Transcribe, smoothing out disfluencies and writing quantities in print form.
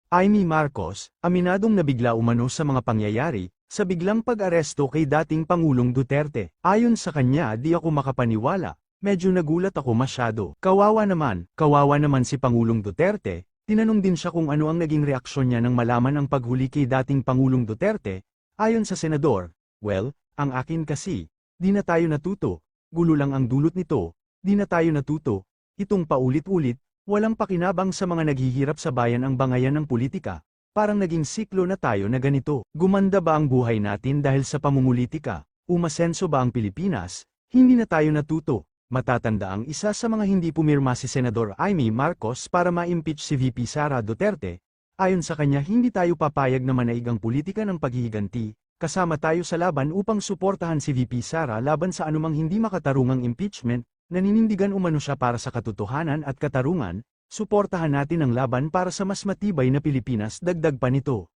Amy Marcos, aminadong nabigla umano sa mga pangyayari, sa biglang pag-aresto kay dating Pangulong Duterte. Ayon sa kanya, di ako makapaniwala, medyo nagulat ako masyado. Kawawa naman si Pangulong Duterte. Tinanong din siya kung ano ang naging reaksyon niya nang malaman ang paghuli kay dating Pangulong Duterte. Ayon sa senador, well, ang akin kasi, di na tayo natuto, gulo lang ang dulot nito, di na tayo natuto, itong paulit-ulit, walang pakinabang sa mga naghihirap sa bayan ang bangayan ng politika, parang naging siklo na tayo na ganito. Gumanda ba ang buhay natin dahil sa pamumulitika? Umasenso ba ang Pilipinas? Hindi na tayo natuto. Matatanda ang isa sa mga hindi pumirma si Senador Amy Marcos para ma-impeach si VP Sara Duterte. Ayon sa kanya, hindi tayo papayag na manaig ang politika ng paghihiganti, kasama tayo sa laban upang suportahan si VP Sara laban sa anumang hindi makatarungang impeachment. Naninindigan umano siya para sa katotohanan at katarungan, suportahan natin ang laban para sa mas matibay na Pilipinas, dagdag pa nito.